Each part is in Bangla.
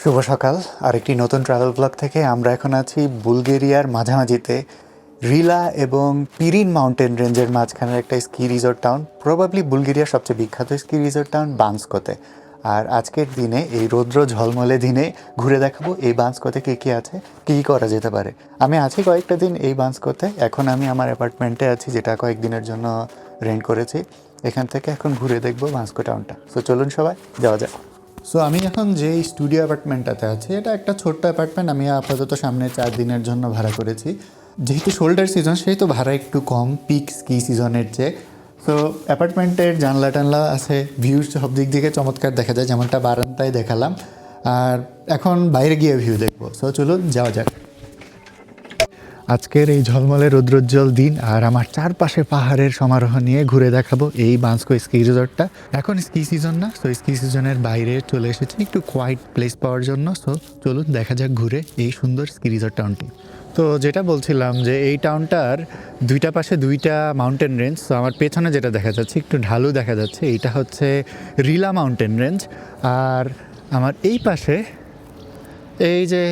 শুভ সকাল। আরেকটি নতুন ট্রাভেল ব্লগ থেকে আমরা এখন আছি বুলগেরিয়ার মাঝামাঝিতে রিলা এবং পিরিন মাউন্টেন রেঞ্জের মাঝখানের একটা স্কি রিসোর্ট টাউন, প্রবাবলি বুলগেরিয়ার সবচেয়ে বিখ্যাত স্কি রিসোর্ট টাউন বানস্কোতে। আর আজকের দিনে এই রৌদ্র ঝলমলে দিনে ঘুরে দেখাবো এই বানস্কোতে কী কী আছে, কী কী করা যেতে পারে। আমি আছি কয়েকটা দিন এই বানস্কোতে। এখন আমি আমার অ্যাপার্টমেন্টে আছি, যেটা কয়েকদিনের জন্য রেন্ট করেছি। এখান থেকে এখন ঘুরে দেখবো বানস্কো টাউনটা। সো চলুন সবাই যাওয়া যাক। সো আমি এখন যে স্টুডিও অ্যাপার্টমেন্টটাতে আছি, এটা একটা ছোট্ট অ্যাপার্টমেন্ট। আমি আপাতত সামনে 4 দিনের জন্য ভাড়া করেছি। যেহেতু শোল্ডার সিজন, সেহেতু ভাড়া একটু কম পিক স্কি সিজনের চেয়ে। সো অ্যাপার্টমেন্টের জানলা টানলা আছে, ভিউ সব দিক থেকে চমৎকার দেখা যায়, যেমনটা বারান্দায় দেখালাম। আর এখন বাইরে গিয়ে ভিউ দেখবো। সো চলুন যাওয়া যাক। আজকের এই ঝলমলে রৌদ্রোজ্জ্বল দিন আর আমার চারপাশে পাহাড়ের সমারোহ নিয়ে ঘুরে দেখাবো এই বানস্কো স্কি রিসর্টটা। এখন স্কি সিজন না, সো স্কি সিজনের বাইরে চলে এসেছি একটু কোয়াইট প্লেস পাওয়ার জন্য। সো চলুন দেখা যাক ঘুরে এই সুন্দর স্কি রিসর্ট টাউনটি। তো যেটা বলছিলাম যে এই টাউনটার দুইটা পাশে দুইটা মাউন্টেন রেঞ্জ। তো আমার পেছনে যেটা দেখা যাচ্ছে একটু ঢালু দেখা যাচ্ছে, এইটা হচ্ছে রিলা মাউন্টেন রেঞ্জ। আর আমার এই পাশে এই যে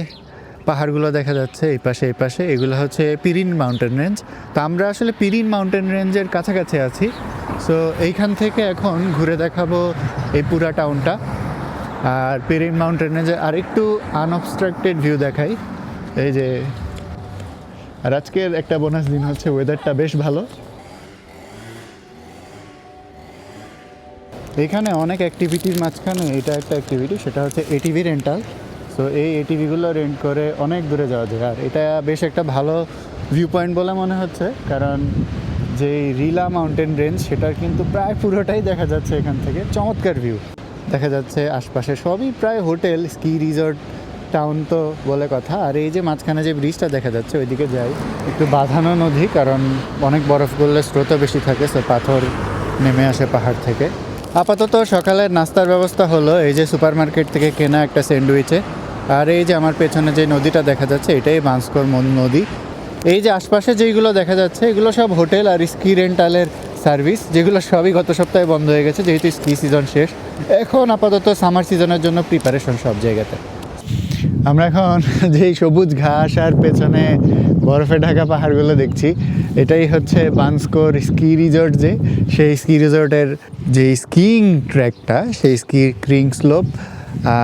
পাহাড়গুলো দেখা যাচ্ছে এই পাশে এগুলো হচ্ছে পিরিন মাউন্টেন রেঞ্জ। তো আমরা আসলে পিরিন মাউন্টেন রেঞ্জের কাছাকাছি আছি। সো এইখান থেকে এখন ঘুরে দেখাবো এই পুরা টাউনটা। আর পিরিন মাউন্টেন রেঞ্জে আরেকটু আনঅবস্ট্রাক্টেড ভিউ দেখাই। এই যে, আর আজকের একটা বোনাস দিন হচ্ছে ওয়েদারটা বেশ ভালো। এখানে অনেক অ্যাক্টিভিটির মাঝখানে এটা একটা অ্যাক্টিভিটি, সেটা হচ্ছে এটিভি রেন্টাল। তো এই এটিভিগুলো রেন্ট করে অনেক দূরে যাওয়া যায়। আর এটা বেশ একটা ভালো ভিউ পয়েন্ট বলে মনে হচ্ছে, কারণ যে রিলা মাউন্টেন রেঞ্জ সেটার কিন্তু প্রায় পুরোটাই দেখা যাচ্ছে এখান থেকে। চমৎকার ভিউ দেখা যাচ্ছে, আশপাশে সবই প্রায় হোটেল, স্কি রিসর্ট টাউন তো বলে কথা। আর এই যে মাঝখানে যে ব্রিজটা দেখা যাচ্ছে ওইদিকে যাই, একটু বাঁধানো নদী, কারণ অনেক বরফ পড়লে স্রোতও বেশি থাকে, সে পাথর নেমে আসে পাহাড় থেকে। আপাতত সকালের নাস্তার ব্যবস্থা হলো এই যে সুপার মার্কেট থেকে কেনা একটা স্যান্ডউইচে। আর এই যে আমার পেছনে যে নদীটা দেখা যাচ্ছে এটাই বানস্কোর নদী। এই যে আশপাশে যেগুলো দেখা যাচ্ছে এগুলো সব হোটেল আর স্কি রেন্টালের সার্ভিস, যেগুলো সবই গত সপ্তাহে বন্ধ হয়ে গেছে, যেহেতু স্কি সিজন শেষ। এখন আপাতত সামার সিজনের জন্য প্রিপারেশন সব জায়গাতে। আমরা এখন যেই সবুজ ঘাস আর পেছনে বরফে ঢাকা পাহাড়গুলো দেখছি, এটাই হচ্ছে বানস্কোর স্কি রিসর্ট। যে সেই স্কি রিসর্টের যে স্কিইং ট্র্যাকটা, সেই স্কিইং স্লোপ।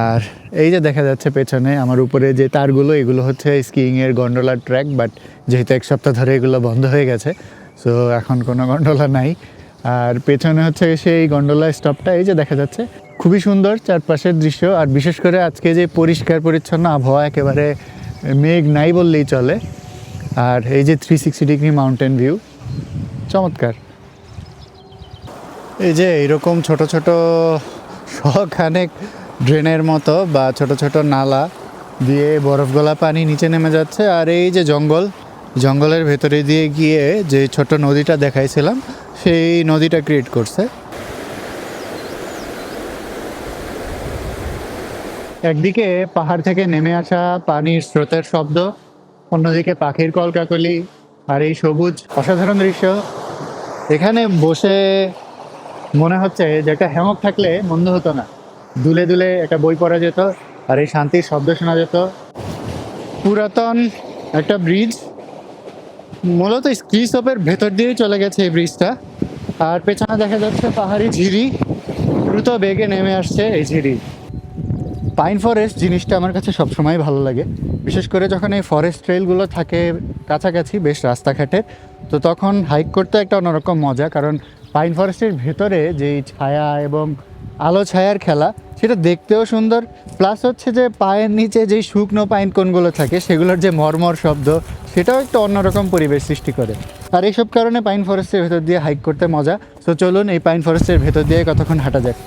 আর এই যে দেখা যাচ্ছে পেছনে আমার উপরে যে তারগুলো, এগুলো হচ্ছে স্কিইংয়ের গন্ডোলার ট্র্যাক। বাট যেহেতু 1 সপ্তাহ ধরে এগুলো বন্ধ হয়ে গেছে, সো এখন কোনো গন্ডোলা নাই। আর পেছনে হচ্ছে সেই গন্ডোলা স্টপটা, এই যে দেখা যাচ্ছে। খুবই সুন্দর চারপাশের দৃশ্য। আর বিশেষ করে আজকে যে পরিষ্কার পরিচ্ছন্ন আবহাওয়া, একেবারে মেঘ নাই বললেই চলে। আর এই যে 360 ডিগ্রি মাউন্টেন ভিউ, চমৎকার। এই যে এরকম ছোট ছোট শখানেক ড্রেনের মতো বা ছোট ছোট নালা দিয়ে বরফ গলা পানি নিচে নেমে যাচ্ছে। আর এই যে জঙ্গলের ভেতরে দিয়ে গিয়ে যে ছোট নদীটা দেখাইছিলাম, সেই নদীটা ক্রিয়েট করছে। একদিকে পাহাড় থেকে নেমে আসা পানির স্রোতের শব্দ, অন্যদিকে পাখির কলকাকলি আর এই সবুজ অসাধারণ দৃশ্য। এখানে বসে মনে হচ্ছে যে একটা হ্যামক থাকলে মন্দ হতো না, দুলে দুলে একটা বই পড়া যেত আর এই শান্তির শব্দ শোনা যেত। পুরাতন একটা ব্রিজ, মূলত স্কি স্লোপের ভেতর দিয়েই চলে গেছে এই ব্রিজটা। আর পেছনে দেখা যাচ্ছে পাহাড়ি ঝিরি, দ্রুত বেগে নেমে আসছে এই ঝিরি। পাইন ফরেস্ট জিনিসটা আমার কাছে সবসময় ভালো লাগে, বিশেষ করে যখন এই ফরেস্ট ট্রেলগুলো থাকে কাছাকাছি বেশ রাস্তাঘাটের। তো তখন হাইক করতে একটা অন্যরকম মজা, কারণ পাইন ফরেস্টের ভেতরে যেই ছায়া এবং আলো ছায়ার খেলা, সেটা দেখতেও সুন্দর। প্লাস হচ্ছে যে পায়ের নিচে যেই শুকনো পাইন কোনগুলো থাকে সেগুলোর যে মরমর শব্দ, সেটাও একটা অন্যরকম পরিবেশ সৃষ্টি করে। আর এইসব কারণে পাইন ফরেস্টের ভেতর দিয়ে হাইক করতে মজা। সো চলুন এই পাইন ফরেস্টের ভেতর দিয়ে কতক্ষণ হাঁটা যাক।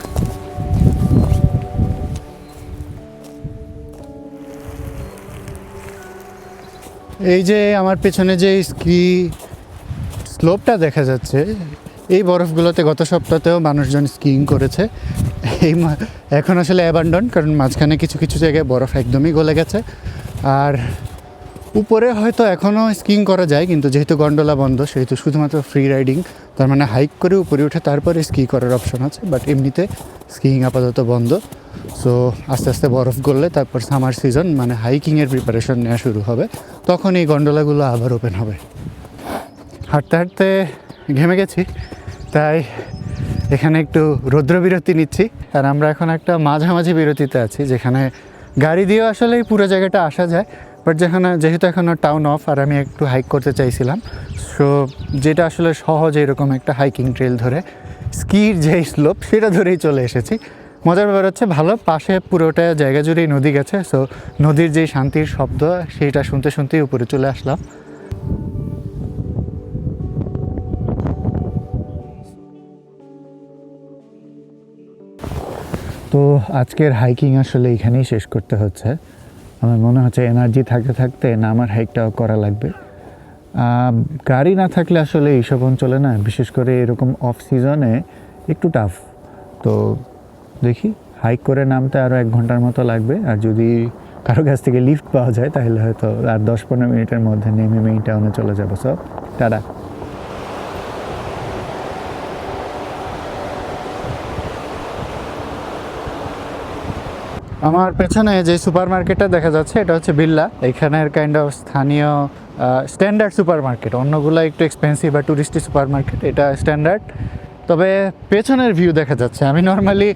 এই যে আমার পেছনে যে স্কি স্লোপটা দেখা যাচ্ছে, এই বরফগুলোতে গত সপ্তাহেও মানুষজন স্কিইং করেছে। এখন আসলে অ্যাবান্ডন, কারণ মাঝখানে কিছু কিছু জায়গায় বরফ একদমই গলে গেছে। আর উপরে হয়তো এখনও স্কিং করা যায়, কিন্তু যেহেতু গন্ডোলা বন্ধ সেহেতু শুধুমাত্র ফ্রি রাইডিং, তার মানে হাইক করে উপরে উঠে তারপরে স্কি করার অপশন আছে। বাট এমনিতে স্কিইং আপাতত বন্ধ। সো আস্তে আস্তে বরফ গললে তারপর সামার সিজন মানে হাইকিংয়ের প্রিপারেশন নেওয়া শুরু হবে, তখন এই গন্ডোলাগুলো আবার ওপেন হবে। হাঁটতে হাঁটতে ঘেমে গেছি, তাই এখানে একটু রৌদ্রবিরতি নিচ্ছি। আর আমরা এখন একটা মাঝামাঝি বিরতিতে আছি, যেখানে গাড়ি দিয়েও আসলে এই পুরো জায়গাটা আসা যায়। বাট যেহেতু এখনও টাউন অফ, আর আমি একটু হাইক করতে চাইছিলাম, সো যেটা আসলে সহজ এরকম একটা হাইকিং ট্রেল ধরে স্কির যে স্লোপ সেটা ধরেই চলে এসেছি। মজার ব্যাপার হচ্ছে ভালো, পাশে পুরোটা জায়গা জুড়েই নদী গেছে, সো নদীর যেই শান্তির শব্দ সেইটা শুনতে শুনতেই উপরে চলে আসলাম। তো আজকের হাইকিং আসলে এখানেই শেষ করতে হচ্ছে। আমার মনে হচ্ছে এনার্জি থাকতে থাকতে না আমার হাইকটাও করা লাগবে। গাড়ি না থাকলে আসলে এইসব অঞ্চলে না, বিশেষ করে এরকম অফ সিজনে একটু টাফ। তো দেখি, হাইক করে নামতে আরও 1 ঘন্টার মতো লাগবে। আর যদি কারো কাছ থেকে লিফট পাওয়া যায় তাহলে হয়তো আর 10-15 মিনিটের মধ্যে নেমে মেইন টাউনে চলে যাবো। সব টাটা। আমার পেছনে যে সুপার মার্কেটটা দেখা যাচ্ছে এটা হচ্ছে বিল্লা। এখানের কাইন্ড অফ স্থানীয় স্ট্যান্ডার্ড সুপার মার্কেট। অন্যগুলো একটু এক্সপেন্সিভ বা টুরিস্টি সুপার মার্কেট, এটা স্ট্যান্ডার্ড। তবে পেছনের ভিউ দেখা যাচ্ছে, আমি নর্মালি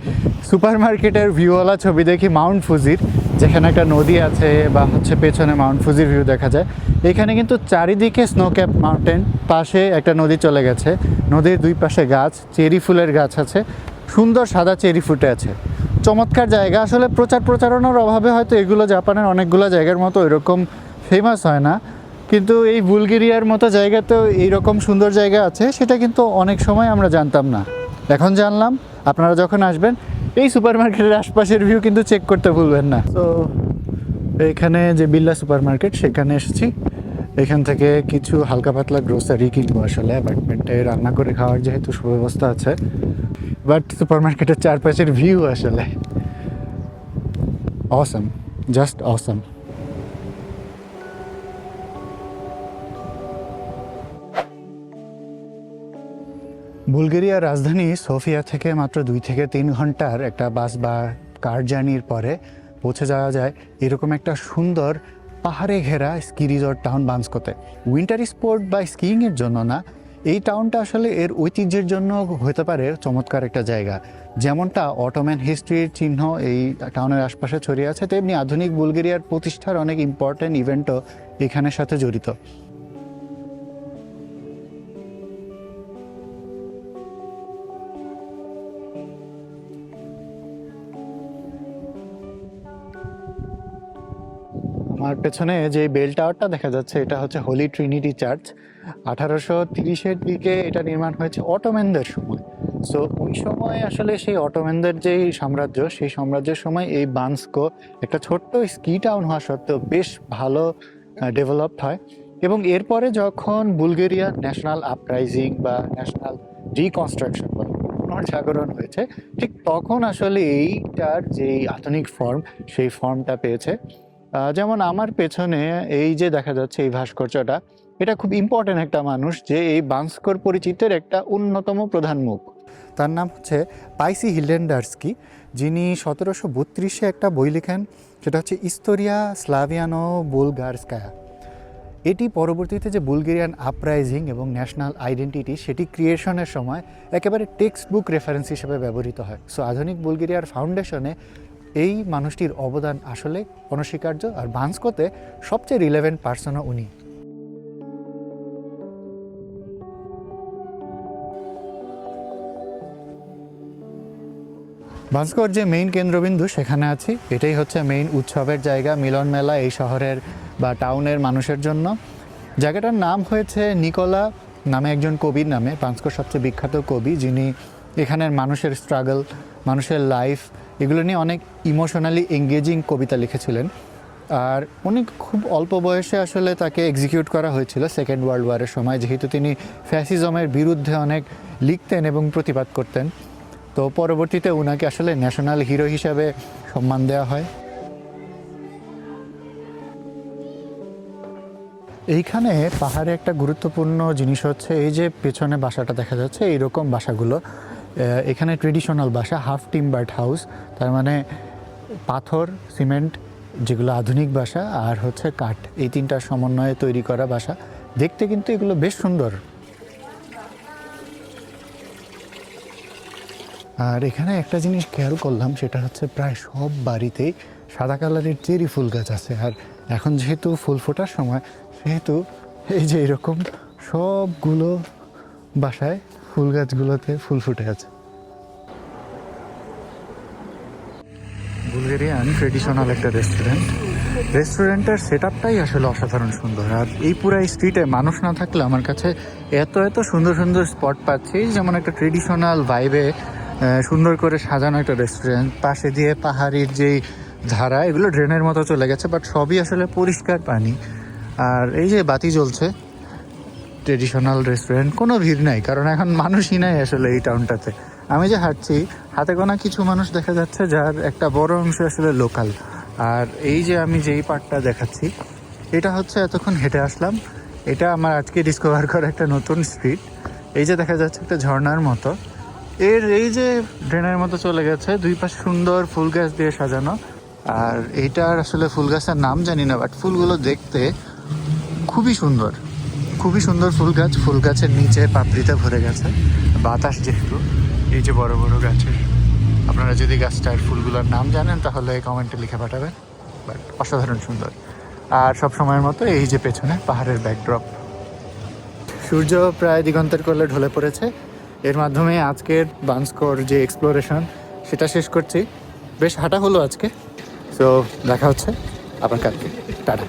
সুপার মার্কেটের ভিউওয়ালা ছবি দেখি মাউন্ট ফুজির, যেখানে একটা নদী আছে বা হচ্ছে পেছনে মাউন্ট ফুজির ভিউ দেখা যায়। এখানে কিন্তু চারিদিকে স্নো ক্যাপ মাউন্টেন, পাশে একটা নদী চলে গেছে, নদীর দুই পাশে গাছ, চেরি ফুলের গাছ আছে, সুন্দর সাদা চেরি ফুটে আছে। চমৎকার জায়গা। আসলে প্রচারণার অভাবে হয়তো এগুলো জাপানের অনেকগুলো জায়গার মতো এরকম ফেমাস হয় না, কিন্তু এই বুলগেরিয়ার মতো জায়গাতেও এইরকম সুন্দর জায়গা আছে, সেটা কিন্তু অনেক সময় আমরা জানতাম না, এখন জানলাম। আপনারা যখন আসবেন এই সুপার মার্কেটের আশপাশের ভিউ কিন্তু চেক করতে ভুলবেন না। তো এখানে যে বিল্লা সুপার মার্কেট সেখানে এসেছি, এখান থেকে কিছু হালকা পাতলা গ্রোসারি কিনবো। আসলে অ্যাপার্টমেন্টে রান্না করে খাওয়ার যেহেতু সুব্যবস্থা আছে, বাট সুপার মার্কেটের চারপাশের ভিউ আসলে অসম, জাস্ট অসম। বুলগেরিয়ার রাজধানী সোফিয়া থেকে মাত্র 2 থেকে 3 ঘন্টার একটা বাস বা কার জার্নির পরে পৌঁছে যাওয়া যায় এরকম একটা সুন্দর পাহাড়ে ঘেরা স্কি রিসর্ট টাউন বানস্কোতে। উইন্টার স্পোর্ট বা স্কিইংয়ের জন্য না, এই টাউনটা আসলে এর ঐতিহ্যের জন্য হতে পারে চমৎকার একটা জায়গা। যেমনটা অটোম্যান হিস্ট্রির চিহ্ন এই টাউনের আশপাশে ছড়িয়ে আছে, তেমনি আধুনিক বুলগেরিয়ার প্রতিষ্ঠার অনেক ইম্পর্ট্যান্ট ইভেন্টও এখানের সাথে জড়িত। আমার পেছনে যে বেল টাওয়ারটা দেখা যাচ্ছে এটা হচ্ছে হোলি ট্রিনিটি চার্চ। 1830-এর দিকে এটা নির্মাণ হয়েছে অটোম্যানদের সময়। সো ওই সময় আসলে সেই অটোম্যানদের যেই সাম্রাজ্য, সেই সাম্রাজ্যের সময় এই বানস্কো একটা ছোট্ট স্কি টাউন হওয়া সত্ত্বেও বেশ ভালো ডেভেলপড হয়। এবং এরপরে যখন বুলগেরিয়ার ন্যাশনাল আপরাইজিং বা ন্যাশনাল রিকনস্ট্রাকশন বা পুনর্জাগরণ হয়েছে, ঠিক তখন আসলে এইটার যেই আধুনিক ফর্ম সেই ফর্মটা পেয়েছে। যেমন আমার পেছনে এই যে দেখা যাচ্ছে এই ভাস্কর্যটা, এটা খুব ইম্পর্ট্যান্ট একটা মানুষ, যে এই বানস্কোর পরিচিতের একটা অন্যতম প্রধান মুখ। তার নাম হচ্ছে পাইসি হিলেন্ডার্সকি, যিনি 1732-এ একটা বই লেখেন, সেটা হচ্ছে ইস্তোরিয়া স্লাভিয়ানো বুলগারস্কায়া। এটি পরবর্তীতে যে বুলগেরিয়ান আপরাইজিং এবং ন্যাশনাল আইডেন্টিটি সেটি ক্রিয়েশনের সময় একেবারে টেক্সট বুক রেফারেন্স হিসেবে ব্যবহৃত হয়। সো আধুনিক বুলগেরিয়ার ফাউন্ডেশনে এই মানুষটির অবদান আসলে অনস্বীকার্য। আর বানস্কোতে সবচেয়ে রিলেভেন্ট পার্সনও উনি। বানস্কোর যে মেইন কেন্দ্রবিন্দু সেখানে আছি, এটাই হচ্ছে মেইন উৎসবের জায়গা, মিলন মেলা এই শহরের বা টাউনের মানুষের জন্য। জায়গাটার নাম হয়েছে নিকোলা নামে একজন কবির নামে, বানস্কোর সবচেয়ে বিখ্যাত কবি, যিনি এখানের মানুষের স্ট্রাগল, মানুষের লাইফ, এগুলো নিয়ে অনেক ইমোশনালি এঙ্গেজিং কবিতা লিখেছিলেন। আর উনি খুব অল্প বয়সে আসলে তাকে এক্সিকিউট করা হয়েছিল সেকেন্ড ওয়ার্ল্ড ওয়ারের সময়, যেহেতু তিনি ফ্যাসিজমের বিরুদ্ধে অনেক লিখতেন এবং প্রতিবাদ করতেন। তো পরবর্তীতে ওনাকে আসলে ন্যাশনাল হিরো হিসাবে সম্মান দেওয়া হয়। এইখানে পাহাড়ে একটা গুরুত্বপূর্ণ জিনিস হচ্ছে এই যে পেছনে বাসাটা দেখা যাচ্ছে এইরকম বাসাগুলো এখানে ট্রেডিশনাল বাসা, হাফ টিম্বার্ড হাউস, তার মানে পাথর সিমেন্ট যেগুলো আধুনিক বাসা আর হচ্ছে কাঠ, এই তিনটার সমন্বয়ে তৈরি করা বাসা। দেখতে কিন্তু এগুলো বেশ সুন্দর। আর এখানে একটা জিনিস খেয়াল করলাম, সেটা হচ্ছে প্রায় সব বাড়িতেই সাদা কালারের চেরি ফুল গাছ আছে। আর এখন যেহেতু ফুল ফোটার সময়, সেহেতু এই যে এরকম সবগুলো বাসায় ফুল গাছগুলোতে ফুল ফুটে আছে। বুলগেরিয়ান ট্রেডিশনাল একটা রেস্টুরেন্টের সেট আপটাই আসলে অসাধারণ সুন্দর। আর এই পুরো স্ট্রিটে মানুষ না থাকলে আমার কাছে এত এত সুন্দর সুন্দর স্পট পাচ্ছি, যেমন একটা ট্রেডিশনাল ভাইবে সুন্দর করে সাজানো একটা রেস্টুরেন্ট, পাশে দিয়ে পাহাড়ির যেই ধারা, এগুলো ড্রেনের মতো চলে গেছে, বাট সবই আসলে পরিষ্কার পানি। আর এই যে বাতি জ্বলছে, ট্রেডিশনাল রেস্টুরেন্ট, কোনো ভিড় নাই, কারণ এখন মানুষই নাই আসলে এই টাউনটাতে। আমি যে হাঁটছি, হাতে গোনা কিছু মানুষ দেখা যাচ্ছে, যার একটা বড় অংশ আসলে লোকাল। আর এই যে আমি যেই পার্টটা দেখাচ্ছি, এটা হচ্ছে এতক্ষণ হেঁটে আসলাম, এটা আমার আজকে ডিসকভার করা একটা নতুন স্ট্রিট। এই যে দেখা যাচ্ছে একটা ঝর্ণার মতো, এই যে ড্রেনের মতো চলে গেছে, দুই পাশে সুন্দর ফুল গাছ দিয়ে সাজানো। আর এইটার আসলে ফুল গাছের নাম জানি না, বাট ফুলগুলো দেখতে খুবই সুন্দর, খুবই সুন্দর ফুল গাছের নিচে পাপড়িতে ভরে গেছে। বাতাস যেহেতু, এই যে বড় বড় গাছের, আপনারা যদি গাছটার ফুলগুলোর নাম জানেন তাহলে কমেন্টে লিখে পাঠাবেন। বাট অসাধারণ সুন্দর। আর সব সময়ের মতো এই যে পেছনে পাহাড়ের ব্যাকড্রপ, সূর্য প্রায় দিগন্তের কোলে ঢলে পড়েছে। এর মাধ্যমে আজকের বানস্কোর যে এক্সপ্লোরেশন সেটা শেষ করছি। বেশ হাঁটা হলো আজকে। সো দেখা হচ্ছে আবার কালকে, টাটা।